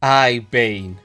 Ai Pain,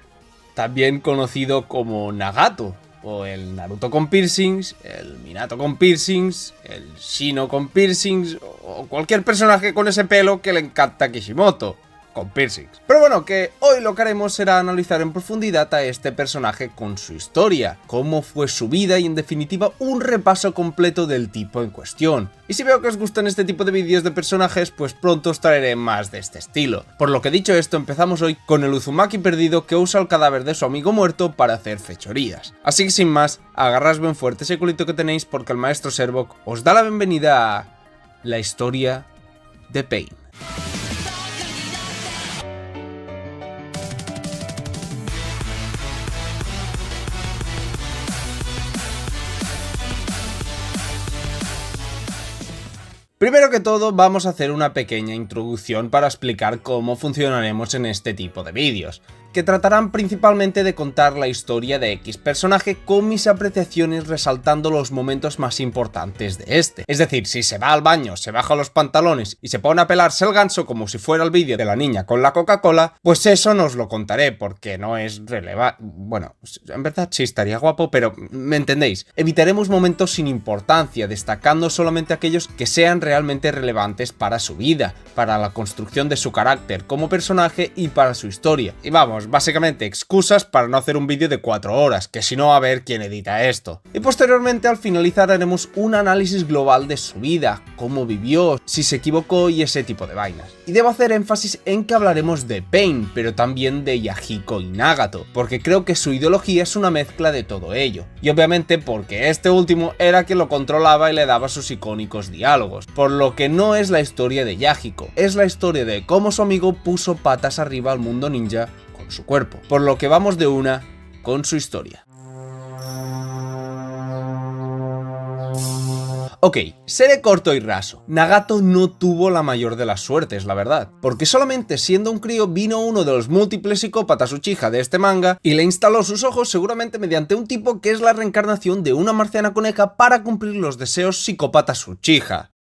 también conocido como Nagato, o el Naruto con piercings, el Minato con piercings, el Shino con piercings, o cualquier personaje con ese pelo que le encanta a Kishimoto, con piercings. Pero bueno, que hoy lo que haremos será analizar en profundidad a este personaje con su historia, cómo fue su vida y en definitiva un repaso completo del tipo en cuestión. Y si veo que os gustan este tipo de vídeos de personajes, pues pronto os traeré más de este estilo. Por lo que dicho esto, empezamos hoy con el Uzumaki perdido que usa el cadáver de su amigo muerto para hacer fechorías. Así que sin más, agarraos bien fuerte ese culito que tenéis porque el maestro Servok os da la bienvenida a la historia de Pain. Primero que todo, vamos a hacer una pequeña introducción para explicar cómo funcionaremos en este tipo de vídeos, que tratarán principalmente de contar la historia de X personaje con mis apreciaciones resaltando los momentos más importantes de este. Es decir, si se va al baño, se baja los pantalones y se pone a pelarse el ganso como si fuera el vídeo de la niña con la Coca-Cola, pues eso no os lo contaré porque no es relevante. Bueno, en verdad sí estaría guapo, pero me entendéis. Evitaremos momentos sin importancia, destacando solamente aquellos que sean realmente relevantes para su vida, para la construcción de su carácter como personaje y para su historia. Y vamos, básicamente excusas para no hacer un vídeo de 4 horas, que si no a ver quién edita esto. Y posteriormente al finalizar haremos un análisis global de su vida, cómo vivió, si se equivocó y ese tipo de vainas. Y debo hacer énfasis en que hablaremos de Pain, pero también de Yahiko y Nagato, porque creo que su ideología es una mezcla de todo ello. Y obviamente porque este último era quien lo controlaba y le daba sus icónicos diálogos, por lo que no es la historia de Yahiko, es la historia de cómo su amigo puso patas arriba al mundo ninja con su cuerpo, por lo que vamos de una con su historia. Ok, seré corto y raso. Nagato no tuvo la mayor de las suertes, la verdad, porque solamente siendo un crío vino uno de los múltiples psicópatas Uchiha de este manga y le instaló sus ojos seguramente mediante un tipo que es la reencarnación de una marciana coneja para cumplir los deseos psicópatas Uchiha.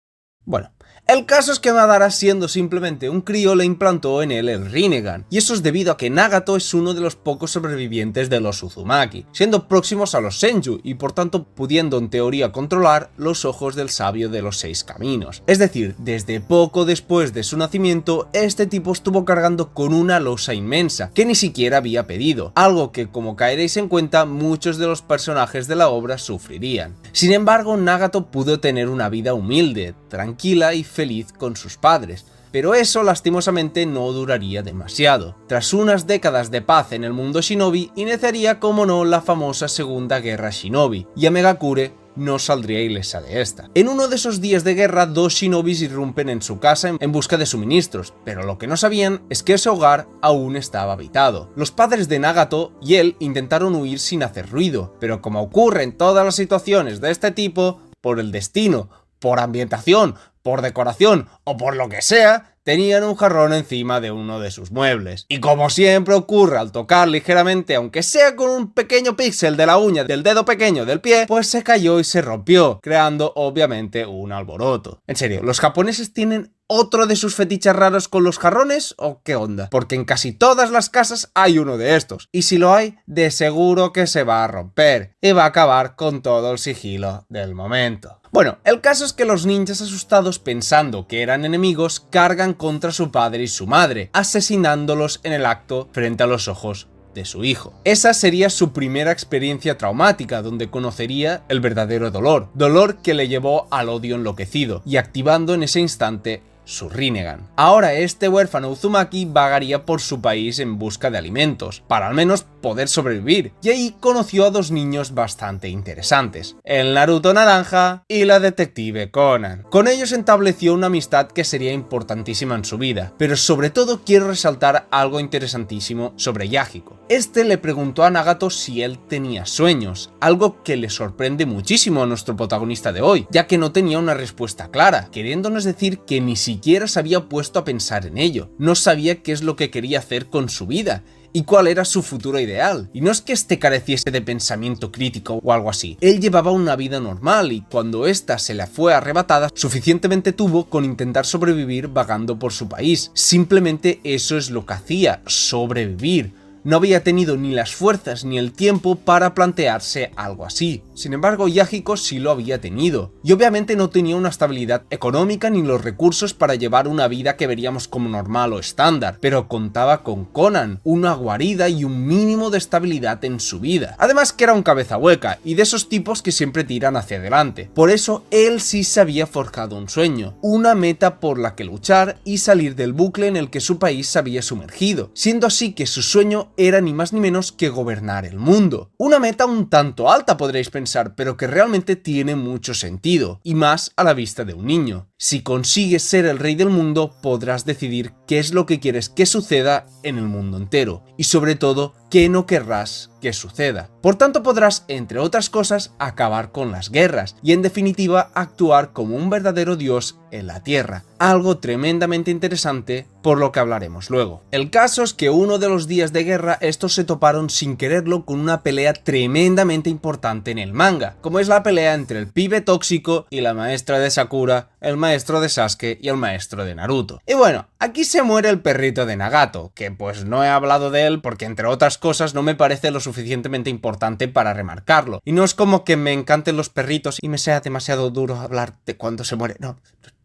Bueno, el caso es que Madara, siendo simplemente un crío, le implantó en él el Rinnegan, y eso es debido a que Nagato es uno de los pocos sobrevivientes de los Uzumaki, siendo próximos a los Senju y por tanto pudiendo en teoría controlar los ojos del sabio de los 6 caminos. Es decir, desde poco después de su nacimiento, este tipo estuvo cargando con una losa inmensa, que ni siquiera había pedido, algo que, como caeréis en cuenta, muchos de los personajes de la obra sufrirían. Sin embargo, Nagato pudo tener una vida humilde, tranquila y feliz con sus padres, pero eso lastimosamente no duraría demasiado. Tras unas décadas de paz en el mundo shinobi, iniciaría como no la famosa Segunda Guerra Shinobi, y Megakure no saldría ilesa de esta. En uno de esos días de guerra, 2 shinobis irrumpen en su casa en busca de suministros, pero lo que no sabían es que ese hogar aún estaba habitado. Los padres de Nagato y él intentaron huir sin hacer ruido, pero como ocurre en todas las situaciones de este tipo, por el destino, por ambientación, por decoración o por lo que sea, tenían un jarrón encima de uno de sus muebles. Y como siempre ocurre al tocar ligeramente, aunque sea con un pequeño píxel de la uña del dedo pequeño del pie, pues se cayó y se rompió, creando obviamente un alboroto. En serio, ¿los japoneses tienen otro de sus fetiches raros con los jarrones o qué onda? Porque en casi todas las casas hay uno de estos, y si lo hay, de seguro que se va a romper y va a acabar con todo el sigilo del momento. Bueno, el caso es que los ninjas asustados pensando que eran enemigos cargan contra su padre y su madre, asesinándolos en el acto frente a los ojos de su hijo. Esa sería su primera experiencia traumática donde conocería el verdadero dolor, dolor que le llevó al odio enloquecido y activando en ese instante su Rinnegan. Ahora este huérfano Uzumaki vagaría por su país en busca de alimentos, para al menos poder sobrevivir, y ahí conoció a 2 niños bastante interesantes, el Naruto Naranja y la detective Conan. Con ellos estableció una amistad que sería importantísima en su vida, pero sobre todo quiero resaltar algo interesantísimo sobre Yahiko. Este le preguntó a Nagato si él tenía sueños, algo que le sorprende muchísimo a nuestro protagonista de hoy, ya que no tenía una respuesta clara, queriéndonos decir que ni siquiera se había puesto a pensar en ello, no sabía qué es lo que quería hacer con su vida, y cuál era su futuro ideal. Y no es que este careciese de pensamiento crítico o algo así. Él llevaba una vida normal y cuando ésta se le fue arrebatada, suficientemente tuvo con intentar sobrevivir vagando por su país. Simplemente eso es lo que hacía, sobrevivir. No había tenido ni las fuerzas ni el tiempo para plantearse algo así. Sin embargo, Yahiko sí lo había tenido. Y obviamente no tenía una estabilidad económica ni los recursos para llevar una vida que veríamos como normal o estándar, pero contaba con Conan, una guarida y un mínimo de estabilidad en su vida. Además que era un cabeza hueca y de esos tipos que siempre tiran hacia adelante. Por eso él sí se había forjado un sueño, una meta por la que luchar y salir del bucle en el que su país se había sumergido, siendo así que su sueño era ni más ni menos que gobernar el mundo. Una meta un tanto alta podréis pensar, pero que realmente tiene mucho sentido, y más a la vista de un niño. Si consigues ser el rey del mundo, podrás decidir qué es lo que quieres que suceda en el mundo entero, y sobre todo, qué no querrás que suceda. Por tanto, podrás, entre otras cosas, acabar con las guerras, y en definitiva, actuar como un verdadero dios en la tierra. Algo tremendamente interesante, por lo que hablaremos luego. El caso es que uno de los días de guerra, estos se toparon sin quererlo con una pelea tremendamente importante en el manga, como es la pelea entre el pibe tóxico y la maestra de Sakura, el maestro de Sasuke y el maestro de Naruto. Y bueno, aquí se muere el perrito de Nagato, que pues no he hablado de él porque entre otras cosas no me parece lo suficientemente importante para remarcarlo. Y no es como que me encanten los perritos y me sea demasiado duro hablar de cuando se muere, no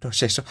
es eso,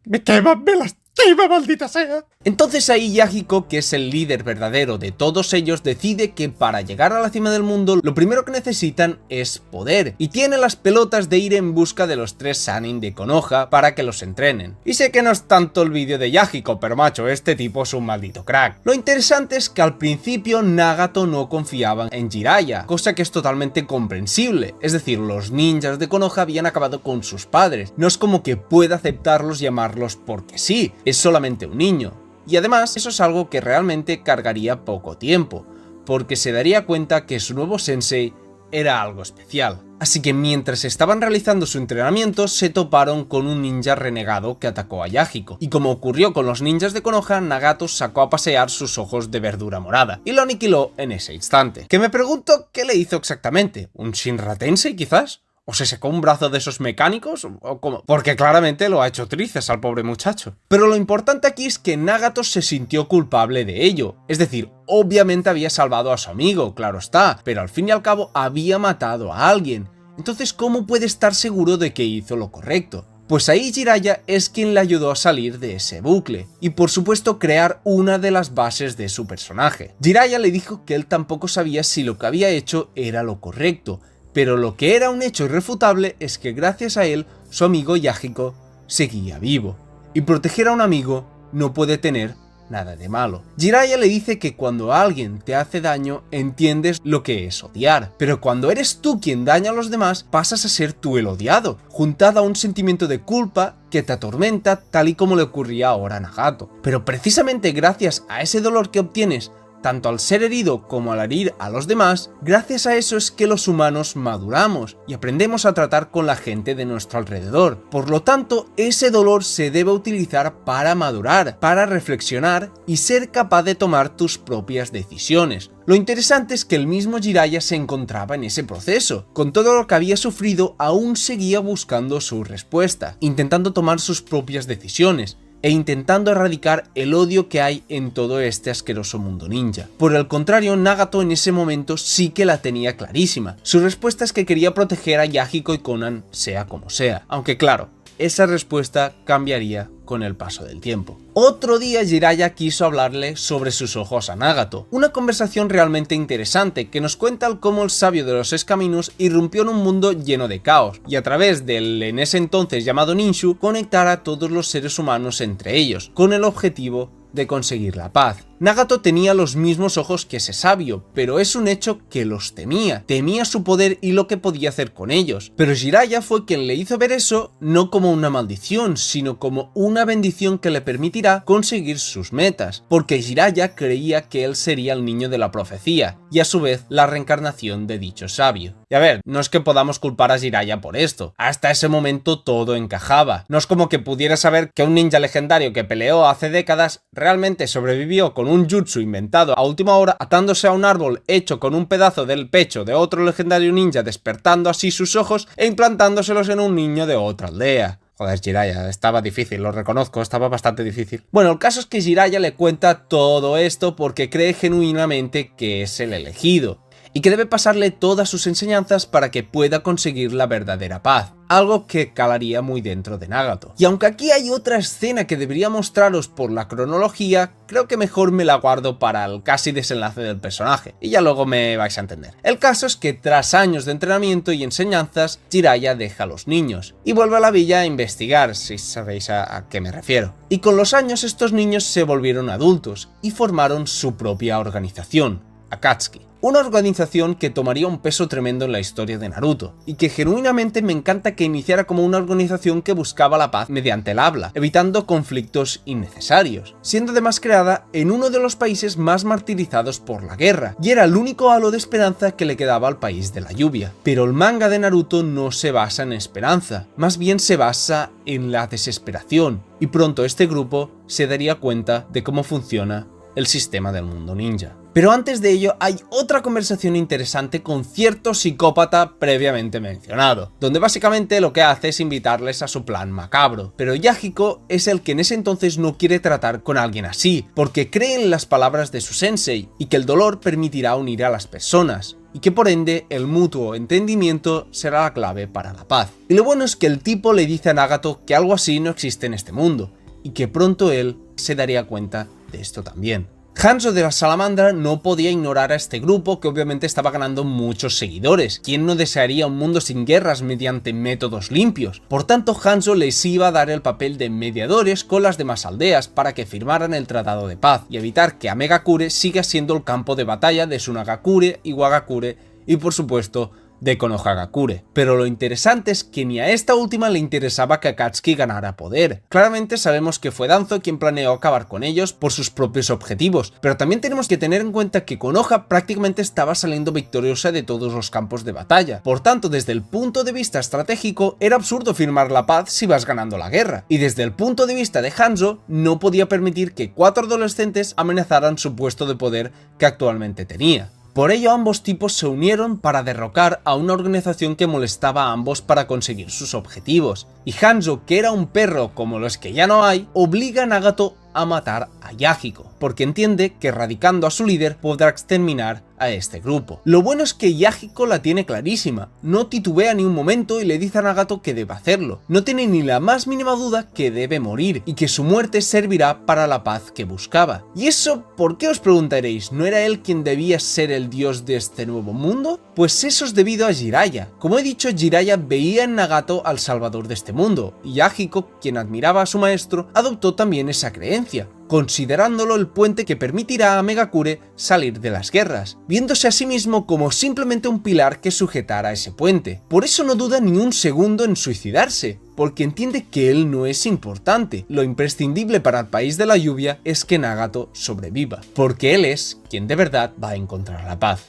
me quema, me lastima, maldita sea. Entonces ahí Yahiko, que es el líder verdadero de todos ellos, decide que para llegar a la cima del mundo lo primero que necesitan es poder, y tiene las pelotas de ir en busca de los 3 Sannin de Konoha para que los entrenen. Y sé que no es tanto el vídeo de Yahiko, pero macho, este tipo es un maldito crack. Lo interesante es que al principio Nagato no confiaba en Jiraiya, cosa que es totalmente comprensible, es decir, los ninjas de Konoha habían acabado con sus padres, no es como que pueda aceptarlos y amarlos porque sí, es solamente un niño. Y además, eso es algo que realmente cargaría poco tiempo, porque se daría cuenta que su nuevo sensei era algo especial. Así que mientras estaban realizando su entrenamiento, se toparon con un ninja renegado que atacó a Yahiko. Y como ocurrió con los ninjas de Konoha, Nagato sacó a pasear sus ojos de verdura morada, y lo aniquiló en ese instante. Que me pregunto qué le hizo exactamente, ¿un Shinra Tensei quizás? ¿O se secó un brazo de esos mecánicos? ¿O cómo? Porque claramente lo ha hecho trizas al pobre muchacho. Pero lo importante aquí es que Nagato se sintió culpable de ello. Es decir, obviamente había salvado a su amigo, claro está, pero al fin y al cabo había matado a alguien. Entonces, ¿cómo puede estar seguro de que hizo lo correcto? Pues ahí Jiraiya es quien le ayudó a salir de ese bucle, y por supuesto crear una de las bases de su personaje. Jiraiya le dijo que él tampoco sabía si lo que había hecho era lo correcto, pero lo que era un hecho irrefutable es que gracias a él, su amigo Yahiko seguía vivo. Y proteger a un amigo no puede tener nada de malo. Jiraiya le dice que cuando alguien te hace daño, entiendes lo que es odiar. Pero cuando eres tú quien daña a los demás, pasas a ser tú el odiado, juntado a un sentimiento de culpa que te atormenta, tal y como le ocurría ahora a Nagato. Pero precisamente gracias a ese dolor que obtienes, tanto al ser herido como al herir a los demás, gracias a eso es que los humanos maduramos y aprendemos a tratar con la gente de nuestro alrededor. Por lo tanto, ese dolor se debe utilizar para madurar, para reflexionar y ser capaz de tomar tus propias decisiones. Lo interesante es que el mismo Jiraiya se encontraba en ese proceso. Con todo lo que había sufrido, aún seguía buscando su respuesta, intentando tomar sus propias decisiones e intentando erradicar el odio que hay en todo este asqueroso mundo ninja. Por el contrario, Nagato en ese momento sí que la tenía clarísima. Su respuesta es que quería proteger a Yahiko y Conan sea como sea, aunque claro, esa respuesta cambiaría con el paso del tiempo. Otro día Jiraiya quiso hablarle sobre sus ojos a Nagato, una conversación realmente interesante que nos cuenta cómo el sabio de los Escaminos irrumpió en un mundo lleno de caos, y a través del en ese entonces llamado Ninshu, conectar a todos los seres humanos entre ellos, con el objetivo de conseguir la paz. Nagato tenía los mismos ojos que ese sabio, pero es un hecho que los temía su poder y lo que podía hacer con ellos. Pero Jiraiya fue quien le hizo ver eso no como una maldición, sino como una bendición que le permitirá conseguir sus metas, porque Jiraiya creía que él sería el niño de la profecía, y a su vez la reencarnación de dicho sabio. Y a ver, no es que podamos culpar a Jiraiya por esto, hasta ese momento todo encajaba. No es como que pudiera saber que un ninja legendario que peleó hace décadas realmente sobrevivió con con un jutsu inventado a última hora, atándose a un árbol hecho con un pedazo del pecho de otro legendario ninja, despertando así sus ojos e implantándoselos en un niño de otra aldea. Joder, Jiraiya, estaba difícil, lo reconozco, estaba bastante difícil. Bueno, el caso es que Jiraiya le cuenta todo esto porque cree genuinamente que es el elegido y que debe pasarle todas sus enseñanzas para que pueda conseguir la verdadera paz, algo que calaría muy dentro de Nagato. Y aunque aquí hay otra escena que debería mostraros por la cronología, creo que mejor me la guardo para el casi desenlace del personaje, y ya luego me vais a entender. El caso es que tras años de entrenamiento y enseñanzas, Jiraiya deja a los niños y vuelve a la villa a investigar, si sabéis a qué me refiero. Y con los años estos niños se volvieron adultos y formaron su propia organización, Akatsuki. Una organización que tomaría un peso tremendo en la historia de Naruto, y que genuinamente me encanta que iniciara como una organización que buscaba la paz mediante el habla, evitando conflictos innecesarios, siendo además creada en uno de los países más martirizados por la guerra, y era el único halo de esperanza que le quedaba al país de la lluvia. Pero el manga de Naruto no se basa en esperanza, más bien se basa en la desesperación, y pronto este grupo se daría cuenta de cómo funciona el sistema del mundo ninja. Pero antes de ello hay otra conversación interesante con cierto psicópata previamente mencionado, donde básicamente lo que hace es invitarles a su plan macabro. Pero Yahiko es el que en ese entonces no quiere tratar con alguien así, porque cree en las palabras de su sensei y que el dolor permitirá unir a las personas, y que por ende el mutuo entendimiento será la clave para la paz. Y lo bueno es que el tipo le dice a Nagato que algo así no existe en este mundo, y que pronto él se daría cuenta de esto también. Hanzo de la Salamandra no podía ignorar a este grupo que obviamente estaba ganando muchos seguidores. ¿Quién no desearía un mundo sin guerras mediante métodos limpios? Por tanto, Hanzo les iba a dar el papel de mediadores con las demás aldeas para que firmaran el tratado de paz y evitar que Amegakure siga siendo el campo de batalla de Sunagakure, Iwagakure y por supuesto de Konohagakure. Pero lo interesante es que ni a esta última le interesaba que Akatsuki ganara poder. Claramente sabemos que fue Danzo quien planeó acabar con ellos por sus propios objetivos, pero también tenemos que tener en cuenta que Konoha prácticamente estaba saliendo victoriosa de todos los campos de batalla. Por tanto, desde el punto de vista estratégico, era absurdo firmar la paz si vas ganando la guerra. Y desde el punto de vista de Hanzo, no podía permitir que 4 adolescentes amenazaran su puesto de poder que actualmente tenía. Por ello ambos tipos se unieron para derrocar a una organización que molestaba a ambos para conseguir sus objetivos, y Hanzo, que era un perro como los que ya no hay, obliga a Nagato a matar a Yahiko, porque entiende que erradicando a su líder podrá exterminar a este grupo. Lo bueno es que Yahiko la tiene clarísima, no titubea ni un momento y le dice a Nagato que debe hacerlo, no tiene ni la más mínima duda que debe morir y que su muerte servirá para la paz que buscaba. ¿Y eso por qué os preguntaréis? ¿No era él quien debía ser el dios de este nuevo mundo? Pues eso es debido a Jiraiya. Como he dicho, Jiraiya veía en Nagato al salvador de este mundo, y Yahiko, quien admiraba a su maestro, adoptó también esa creencia, considerándolo el puente que permitirá a Megakure salir de las guerras, viéndose a sí mismo como simplemente un pilar que sujetara ese puente. Por eso no duda ni un segundo en suicidarse, porque entiende que él no es importante. Lo imprescindible para el país de la lluvia es que Nagato sobreviva, porque él es quien de verdad va a encontrar la paz.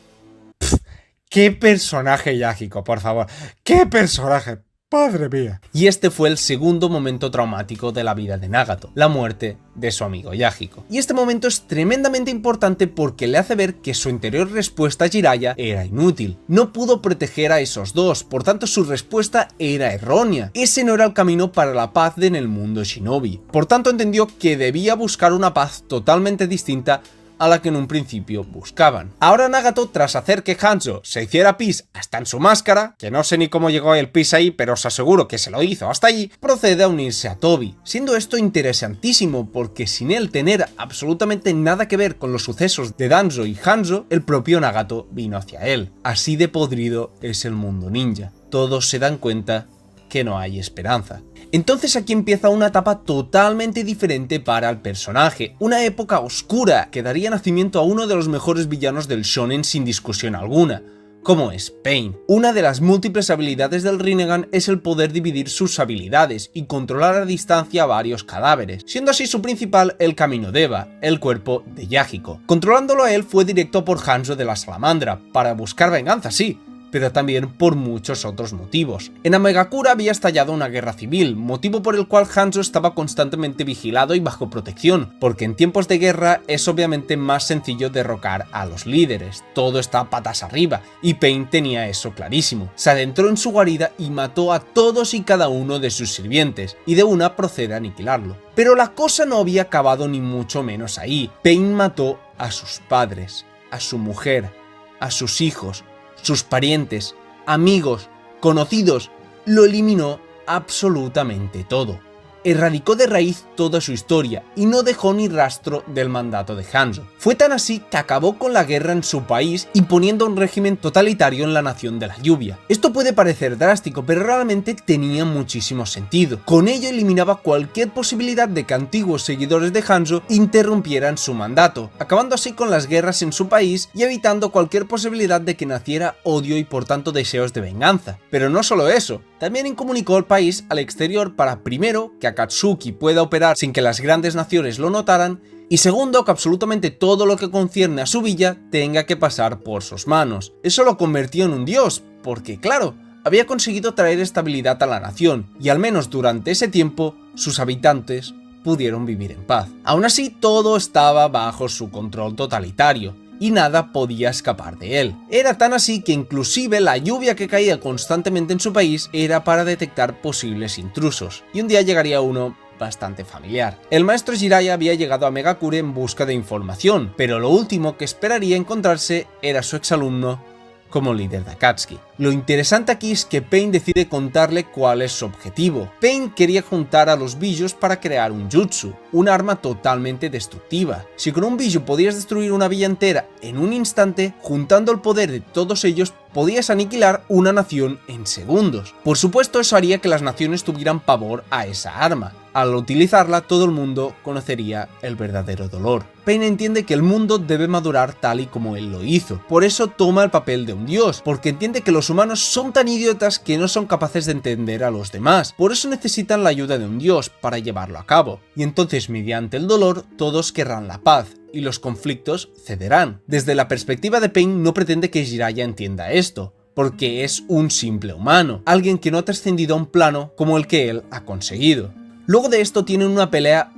¡Qué personaje Yahiko, por favor! ¡Qué personaje! ¡Padre mía! Y este fue el segundo momento traumático de la vida de Nagato, la muerte de su amigo Yahiko. Y este momento es tremendamente importante porque le hace ver que su anterior respuesta a Jiraiya era inútil. No pudo proteger a esos dos, por tanto su respuesta era errónea. Ese no era el camino para la paz en el mundo shinobi. Por tanto entendió que debía buscar una paz totalmente distinta a la que en un principio buscaban. Ahora Nagato, tras hacer que Hanzo se hiciera pis hasta en su máscara, que no sé ni cómo llegó el pis ahí, pero os aseguro que se lo hizo hasta allí, procede a unirse a Tobi, siendo esto interesantísimo porque sin él tener absolutamente nada que ver con los sucesos de Danzo y Hanzo, el propio Nagato vino hacia él. Así de podrido es el mundo ninja. Todos se dan cuenta que no hay esperanza. Entonces aquí empieza una etapa totalmente diferente para el personaje, una época oscura que daría nacimiento a uno de los mejores villanos del shonen sin discusión alguna, como es Pain. Una de las múltiples habilidades del Rinnegan es el poder dividir sus habilidades y controlar a distancia varios cadáveres, siendo así su principal el Camino Deva, el cuerpo de Yahiko. Controlándolo a él fue directo por Hanzo de la Salamandra, para buscar venganza sí, pero también por muchos otros motivos. En Amegakura había estallado una guerra civil, motivo por el cual Hanzo estaba constantemente vigilado y bajo protección, porque en tiempos de guerra es obviamente más sencillo derrocar a los líderes, todo está patas arriba, y Pain tenía eso clarísimo. Se adentró en su guarida y mató a todos y cada uno de sus sirvientes, y de una procede a aniquilarlo. Pero la cosa no había acabado ni mucho menos ahí. Pain mató a sus padres, a su mujer, a sus hijos, sus parientes, amigos, conocidos, lo eliminó absolutamente todo. Erradicó de raíz toda su historia y no dejó ni rastro del mandato de Hanzo. Fue tan así que acabó con la guerra en su país imponiendo un régimen totalitario en la Nación de la Lluvia. Esto puede parecer drástico, pero realmente tenía muchísimo sentido. Con ello eliminaba cualquier posibilidad de que antiguos seguidores de Hanzo interrumpieran su mandato, acabando así con las guerras en su país y evitando cualquier posibilidad de que naciera odio y por tanto deseos de venganza. Pero no solo eso, también incomunicó al país al exterior para primero que Akatsuki pueda operar sin que las grandes naciones lo notaran, y segundo, que absolutamente todo lo que concierne a su villa tenga que pasar por sus manos. Eso lo convirtió en un dios, porque claro, había conseguido traer estabilidad a la nación, y al menos durante ese tiempo, sus habitantes pudieron vivir en paz. Aún así, todo estaba bajo su control totalitario, y nada podía escapar de él. Era tan así que inclusive la lluvia que caía constantemente en su país era para detectar posibles intrusos, y un día llegaría uno bastante familiar. El maestro Jiraiya había llegado a Megakure en busca de información, pero lo último que esperaría encontrarse era su exalumno como líder de Akatsuki. Lo interesante aquí es que Pain decide contarle cuál es su objetivo. Pain quería juntar a los Bijus para crear un jutsu, un arma totalmente destructiva. Si con un Biju podías destruir una villa entera en un instante, juntando el poder de todos ellos podías aniquilar una nación en segundos. Por supuesto, eso haría que las naciones tuvieran pavor a esa arma. Al utilizarla, todo el mundo conocería el verdadero dolor. Pain entiende que el mundo debe madurar tal y como él lo hizo. Por eso toma el papel de un dios, porque entiende que los humanos son tan idiotas que no son capaces de entender a los demás. Por eso necesitan la ayuda de un dios para llevarlo a cabo. Y entonces, mediante el dolor, todos querrán la paz, y los conflictos cederán. Desde la perspectiva de Pain, no pretende que Jiraiya entienda esto, porque es un simple humano, alguien que no ha trascendido a un plano como el que él ha conseguido. Luego de esto tienen una pelea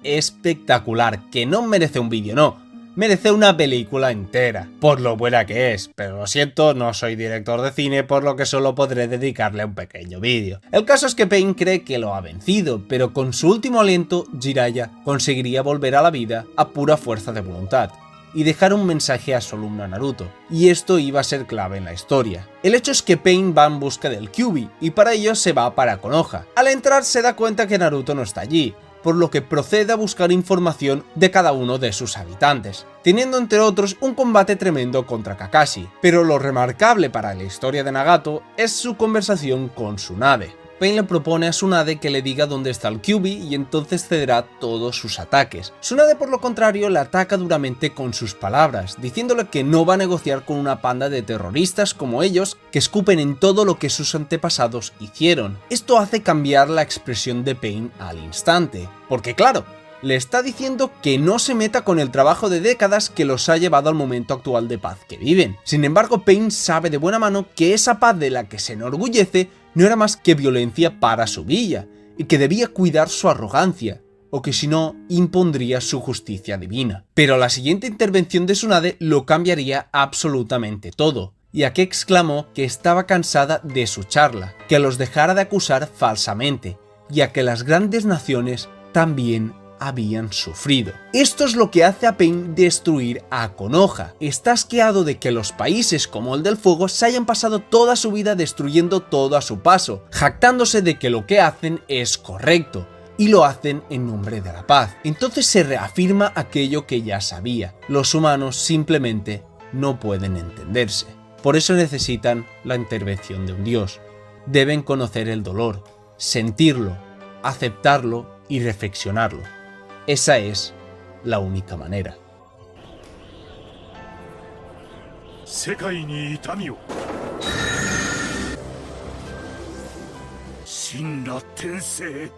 espectacular, que no merece un vídeo, no, merece una película entera, por lo buena que es, pero lo siento, no soy director de cine, por lo que solo podré dedicarle un pequeño vídeo. El caso es que Pain cree que lo ha vencido, pero con su último aliento, Jiraiya conseguiría volver a la vida a pura fuerza de voluntad y dejar un mensaje a su alumno Naruto, y esto iba a ser clave en la historia. El hecho es que Pain va en busca del Kyuubi, y para ello se va para Konoha. Al entrar se da cuenta que Naruto no está allí, por lo que procede a buscar información de cada uno de sus habitantes, teniendo entre otros un combate tremendo contra Kakashi. Pero lo remarcable para la historia de Nagato es su conversación con Tsunade. Pain le propone a Tsunade que le diga dónde está el Kyuubi y entonces cederá todos sus ataques. Tsunade, por lo contrario, le ataca duramente con sus palabras, diciéndole que no va a negociar con una panda de terroristas como ellos que escupen en todo lo que sus antepasados hicieron. Esto hace cambiar la expresión de Pain al instante, porque claro, le está diciendo que no se meta con el trabajo de décadas que los ha llevado al momento actual de paz que viven. Sin embargo, Pain sabe de buena mano que esa paz de la que se enorgullece no era más que violencia para su villa, y que debía cuidar su arrogancia, o que si no, impondría su justicia divina. Pero la siguiente intervención de Tsunade lo cambiaría absolutamente todo, ya que exclamó que estaba cansada de su charla, que los dejara de acusar falsamente, ya que las grandes naciones también habían sufrido. Esto es lo que hace a Pain destruir a Konoha. Está asqueado de que los países como el del fuego se hayan pasado toda su vida destruyendo todo a su paso, jactándose de que lo que hacen es correcto, y lo hacen en nombre de la paz. Entonces se reafirma aquello que ya sabía: los humanos simplemente no pueden entenderse. Por eso necesitan la intervención de un dios. Deben conocer el dolor, sentirlo, aceptarlo y reflexionarlo. Esa es la única manera. 世界に痛みを神羅転生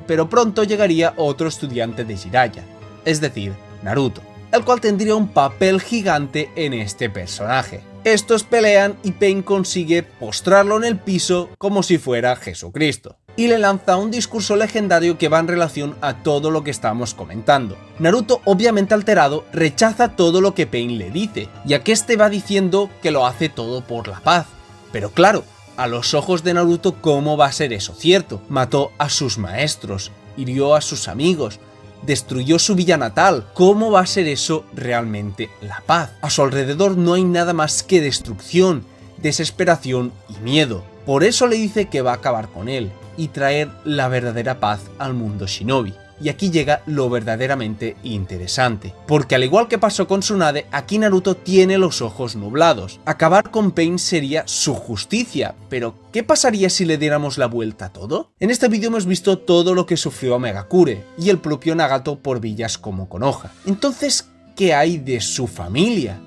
pero pronto llegaría otro estudiante de Jiraiya, es decir, Naruto, el cual tendría un papel gigante en este personaje. Estos pelean y Pain consigue postrarlo en el piso como si fuera Jesucristo, y le lanza un discurso legendario que va en relación a todo lo que estamos comentando. Naruto, obviamente alterado, rechaza todo lo que Pain le dice, ya que este va diciendo que lo hace todo por la paz. Pero claro, a los ojos de Naruto, ¿cómo va a ser eso cierto? Mató a sus maestros, hirió a sus amigos, destruyó su villa natal. ¿Cómo va a ser eso realmente la paz? A su alrededor no hay nada más que destrucción, desesperación y miedo. Por eso le dice que va a acabar con él y traer la verdadera paz al mundo shinobi. Y aquí llega lo verdaderamente interesante, porque al igual que pasó con Tsunade, aquí Naruto tiene los ojos nublados. Acabar con Pain sería su justicia, pero ¿qué pasaría si le diéramos la vuelta a todo? En este vídeo hemos visto todo lo que sufrió Megakure y el propio Nagato por villas como Konoha. Entonces, ¿qué hay de su familia,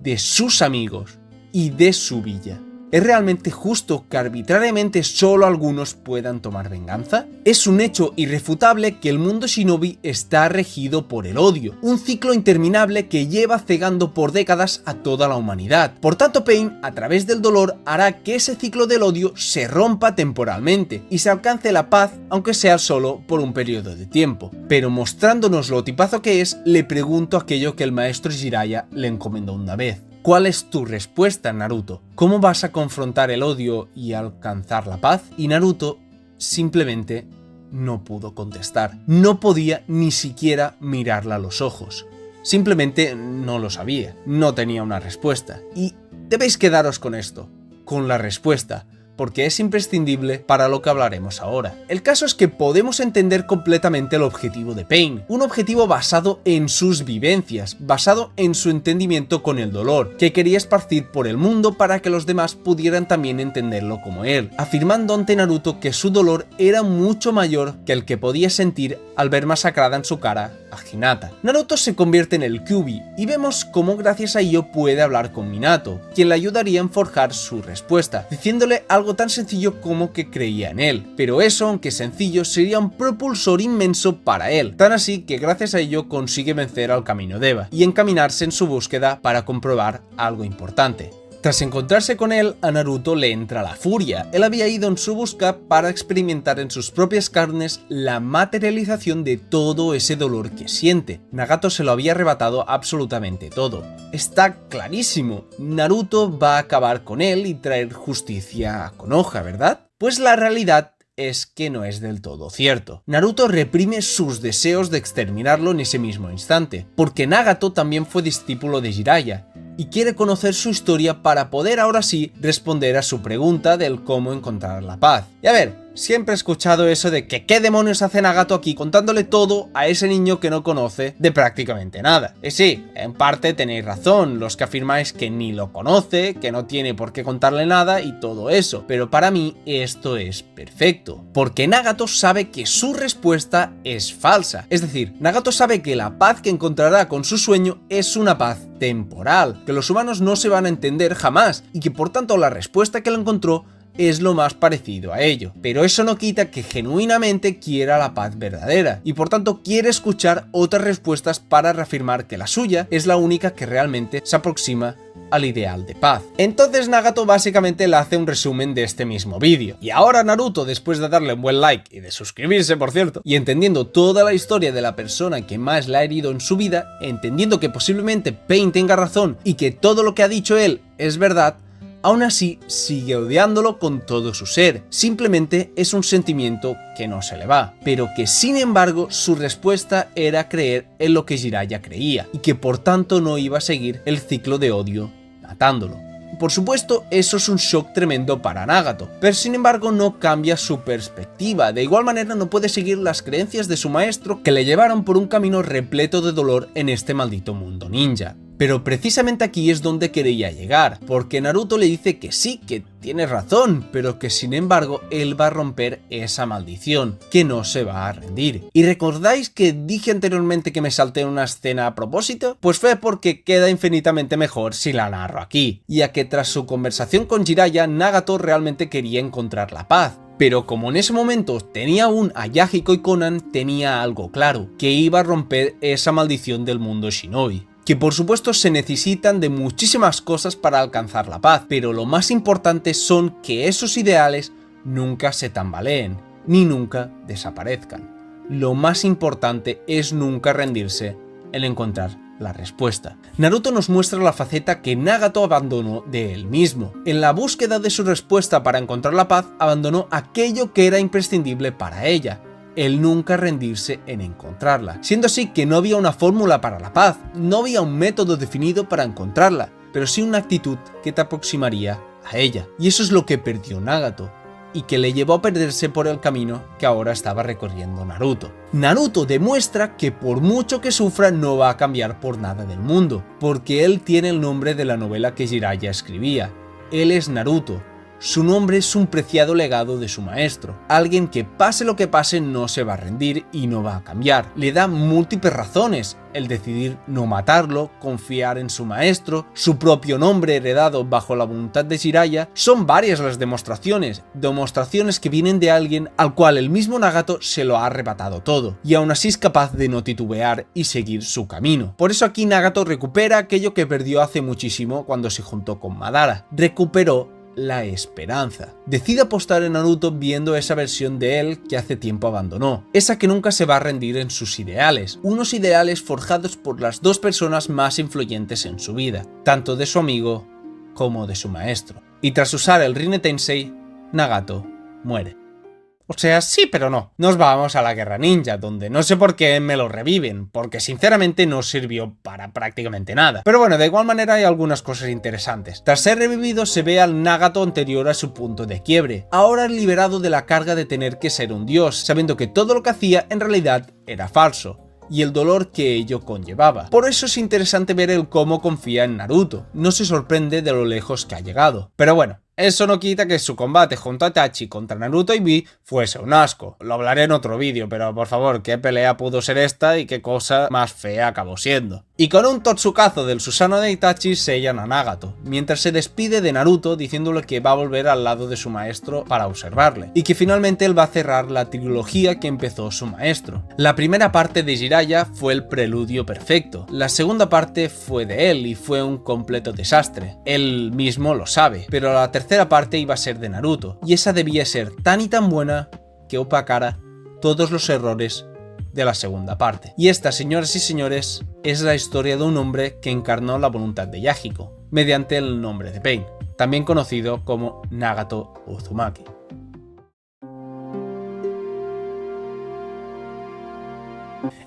de sus amigos y de su villa? ¿Es realmente justo que arbitrariamente solo algunos puedan tomar venganza? Es un hecho irrefutable que el mundo shinobi está regido por el odio, un ciclo interminable que lleva cegando por décadas a toda la humanidad. Por tanto, Pain, a través del dolor, hará que ese ciclo del odio se rompa temporalmente y se alcance la paz, aunque sea solo por un periodo de tiempo. Pero mostrándonos lo tipazo que es, le pregunto aquello que el maestro Jiraiya le encomendó una vez. ¿Cuál es tu respuesta, Naruto? ¿Cómo vas a confrontar el odio y alcanzar la paz? Y Naruto simplemente no pudo contestar. No podía ni siquiera mirarla a los ojos. Simplemente no lo sabía. No tenía una respuesta. Y debéis quedaros con esto, con la respuesta, porque es imprescindible para lo que hablaremos ahora. El caso es que podemos entender completamente el objetivo de Pain, un objetivo basado en sus vivencias, basado en su entendimiento con el dolor, que quería esparcir por el mundo para que los demás pudieran también entenderlo como él, afirmando ante Naruto que su dolor era mucho mayor que el que podía sentir al ver masacrada en su cara a Hinata. Naruto se convierte en el Kyuubi y vemos cómo gracias a ello puede hablar con Minato, quien le ayudaría en forjar su respuesta, diciéndole algo tan sencillo como que creía en él. Pero eso, aunque sencillo, sería un propulsor inmenso para él, tan así que gracias a ello consigue vencer al Camino de Eva y encaminarse en su búsqueda para comprobar algo importante. Tras encontrarse con él, a Naruto le entra la furia. Él había ido en su busca para experimentar en sus propias carnes la materialización de todo ese dolor que siente. Nagato se lo había arrebatado absolutamente todo. Está clarísimo, Naruto va a acabar con él y traer justicia a Konoha, ¿verdad? Pues la realidad es que no es del todo cierto. Naruto reprime sus deseos de exterminarlo en ese mismo instante, porque Nagato también fue discípulo de Jiraiya, y quiere conocer su historia para poder ahora sí responder a su pregunta del cómo encontrar la paz. Y a ver, siempre he escuchado eso de que ¿qué demonios hace Nagato aquí contándole todo a ese niño que no conoce de prácticamente nada? Y sí, en parte tenéis razón, los que afirmáis que ni lo conoce, que no tiene por qué contarle nada y todo eso, pero para mí esto es perfecto, porque Nagato sabe que su respuesta es falsa, es decir, Nagato sabe que la paz que encontrará con su sueño es una paz temporal, que los humanos no se van a entender jamás y que por tanto la respuesta que él encontró es lo más parecido a ello. Pero eso no quita que genuinamente quiera la paz verdadera y por tanto quiere escuchar otras respuestas para reafirmar que la suya es la única que realmente se aproxima al ideal de paz. Entonces Nagato básicamente le hace un resumen de este mismo vídeo. Y ahora Naruto, después de darle un buen like y de suscribirse, por cierto, y entendiendo toda la historia de la persona que más la ha herido en su vida, entendiendo que posiblemente Pain tenga razón y que todo lo que ha dicho él es verdad, aún así sigue odiándolo con todo su ser. Simplemente es un sentimiento que no se le va, pero que sin embargo su respuesta era creer en lo que Jiraiya creía y que por tanto no iba a seguir el ciclo de odio matándolo. Por supuesto, eso es un shock tremendo para Nagato, pero sin embargo no cambia su perspectiva. De igual manera no puede seguir las creencias de su maestro que le llevaron por un camino repleto de dolor en este maldito mundo ninja. Pero precisamente aquí es donde quería llegar, porque Naruto le dice que sí, que tiene razón, pero que sin embargo él va a romper esa maldición, que no se va a rendir. ¿Y recordáis que dije anteriormente que me salté una escena a propósito? Pues fue porque queda infinitamente mejor si la narro aquí, ya que tras su conversación con Jiraiya, Nagato realmente quería encontrar la paz. Pero como en ese momento tenía aún a Yahiko y Konan, tenía algo claro, que iba a romper esa maldición del mundo Shinobi. Que por supuesto se necesitan de muchísimas cosas para alcanzar la paz, pero lo más importante son que esos ideales nunca se tambaleen, ni nunca desaparezcan. Lo más importante es nunca rendirse en encontrar la respuesta. Naruto nos muestra la faceta que Nagato abandonó de él mismo. En la búsqueda de su respuesta para encontrar la paz, abandonó aquello que era imprescindible para ella: el nunca rendirse en encontrarla. Siendo así que no había una fórmula para la paz, no había un método definido para encontrarla, pero sí una actitud que te aproximaría a ella. Y eso es lo que perdió Nagato, y que le llevó a perderse por el camino que ahora estaba recorriendo Naruto. Naruto demuestra que por mucho que sufra no va a cambiar por nada del mundo, porque él tiene el nombre de la novela que Jiraiya escribía. Él es Naruto. Su nombre es un preciado legado de su maestro, alguien que pase lo que pase no se va a rendir y no va a cambiar. Le da múltiples razones: el decidir no matarlo, confiar en su maestro, su propio nombre heredado bajo la voluntad de Jiraiya. Son varias las demostraciones que vienen de alguien al cual el mismo Nagato se lo ha arrebatado todo, y aún así es capaz de no titubear y seguir su camino. Por eso aquí Nagato recupera aquello que perdió hace muchísimo cuando se juntó con Madara. Recuperó la esperanza. Decide apostar en Naruto viendo esa versión de él que hace tiempo abandonó, esa que nunca se va a rendir en sus ideales, unos ideales forjados por las dos personas más influyentes en su vida, tanto de su amigo como de su maestro. Y tras usar el Rinne Tensei, Nagato muere. O sea, sí, pero no. Nos vamos a la Guerra Ninja, donde no sé por qué me lo reviven, porque sinceramente no sirvió para prácticamente nada. Pero bueno, de igual manera hay algunas cosas interesantes. Tras ser revivido se ve al Nagato anterior a su punto de quiebre, ahora liberado de la carga de tener que ser un dios, sabiendo que todo lo que hacía en realidad era falso, y el dolor que ello conllevaba. Por eso es interesante ver el cómo confía en Naruto, no se sorprende de lo lejos que ha llegado. Pero bueno, eso no quita que su combate junto a Itachi contra Naruto y Bee fuese un asco. Lo hablaré en otro vídeo, pero por favor, ¿qué pelea pudo ser esta y qué cosa más fea acabó siendo? Y con un Totsukazo del Susanoo de Itachi sellan a Nagato, mientras se despide de Naruto diciéndole que va a volver al lado de su maestro para observarle, y que finalmente él va a cerrar la trilogía que empezó su maestro. La primera parte de Jiraiya fue el preludio perfecto, la segunda parte fue de él y fue un completo desastre. Él mismo lo sabe, pero la tercera parte iba a ser de Naruto, y esa debía ser tan y tan buena que opacara todos los errores de la segunda parte. Y esta, señoras y señores, es la historia de un hombre que encarnó la voluntad de Yahiko, mediante el nombre de Pain, también conocido como Nagato Uzumaki.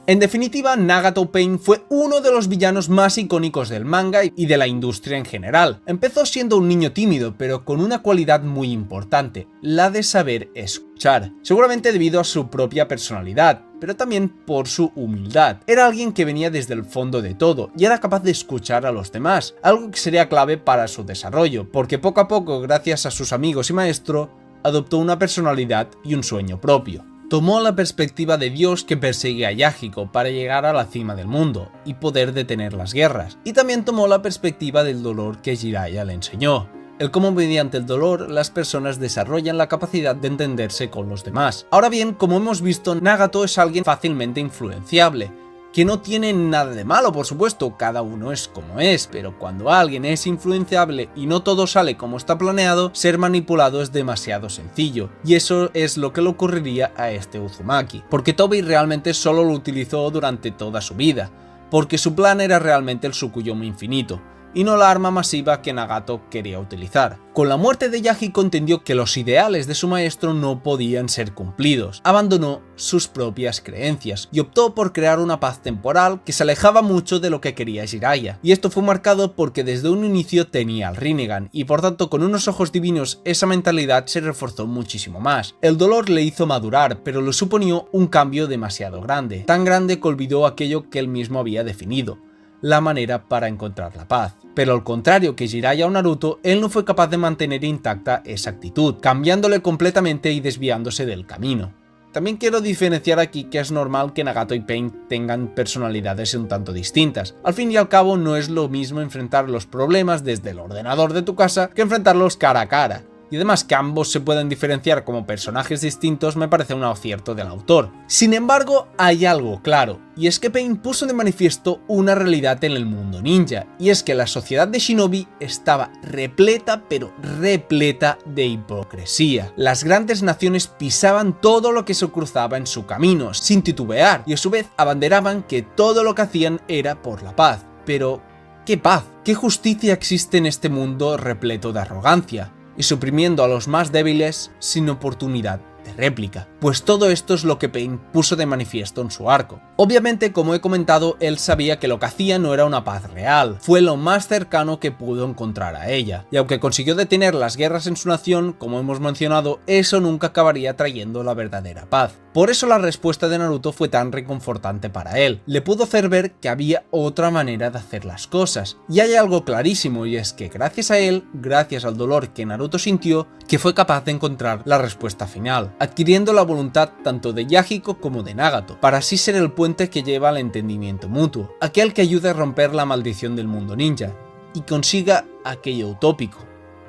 En definitiva, Nagato Pain fue uno de los villanos más icónicos del manga y de la industria en general. Empezó siendo un niño tímido, pero con una cualidad muy importante, la de saber escuchar. Seguramente debido a su propia personalidad, pero también por su humildad. Era alguien que venía desde el fondo de todo y era capaz de escuchar a los demás, algo que sería clave para su desarrollo, porque poco a poco, gracias a sus amigos y maestro, adoptó una personalidad y un sueño propio. Tomó la perspectiva de Dios que perseguía a Yahiko para llegar a la cima del mundo y poder detener las guerras, y también tomó la perspectiva del dolor que Jiraiya le enseñó, el cómo mediante el dolor las personas desarrollan la capacidad de entenderse con los demás. Ahora bien, como hemos visto, Nagato es alguien fácilmente influenciable, que no tiene nada de malo, por supuesto, cada uno es como es, pero cuando alguien es influenciable y no todo sale como está planeado, ser manipulado es demasiado sencillo, y eso es lo que le ocurriría a este Uzumaki, porque Toby realmente solo lo utilizó durante toda su vida, porque su plan era realmente el Tsukuyomi infinito, y no la arma masiva que Nagato quería utilizar. Con la muerte de Yahiko entendió que los ideales de su maestro no podían ser cumplidos, abandonó sus propias creencias y optó por crear una paz temporal que se alejaba mucho de lo que quería Jiraiya, y esto fue marcado porque desde un inicio tenía al Rinnegan, y por tanto con unos ojos divinos esa mentalidad se reforzó muchísimo más. El dolor le hizo madurar, pero le suponió un cambio demasiado grande, tan grande que olvidó aquello que él mismo había definido: la manera para encontrar la paz. Pero al contrario que Jiraiya o Naruto, él no fue capaz de mantener intacta esa actitud, cambiándole completamente y desviándose del camino. También quiero diferenciar aquí que es normal que Nagato y Pain tengan personalidades un tanto distintas. Al fin y al cabo no es lo mismo enfrentar los problemas desde el ordenador de tu casa que enfrentarlos cara a cara. Y además que ambos se pueden diferenciar como personajes distintos me parece un acierto del autor. Sin embargo, hay algo claro, y es que Pain puso de manifiesto una realidad en el mundo ninja, y es que la sociedad de Shinobi estaba repleta, pero repleta de hipocresía. Las grandes naciones pisaban todo lo que se cruzaba en su camino, sin titubear, y a su vez abanderaban que todo lo que hacían era por la paz. Pero, ¿qué paz? ¿Qué justicia existe en este mundo repleto de arrogancia? Y suprimiendo a los más débiles sin oportunidad de réplica. Pues todo esto es lo que Pain puso de manifiesto en su arco. Obviamente, como he comentado, él sabía que lo que hacía no era una paz real, fue lo más cercano que pudo encontrar a ella, y aunque consiguió detener las guerras en su nación, como hemos mencionado, eso nunca acabaría trayendo la verdadera paz. Por eso la respuesta de Naruto fue tan reconfortante para él, le pudo hacer ver que había otra manera de hacer las cosas, y hay algo clarísimo, y es que gracias a él, gracias al dolor que Naruto sintió, que fue capaz de encontrar la respuesta final, adquiriendo la voluntad tanto de Yahiko como de Nagato, para así ser el puente que lleva al entendimiento mutuo, aquel que ayude a romper la maldición del mundo ninja, y consiga aquello utópico,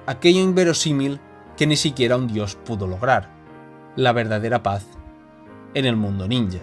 aquello inverosímil que ni siquiera un dios pudo lograr, la verdadera paz en el mundo ninja.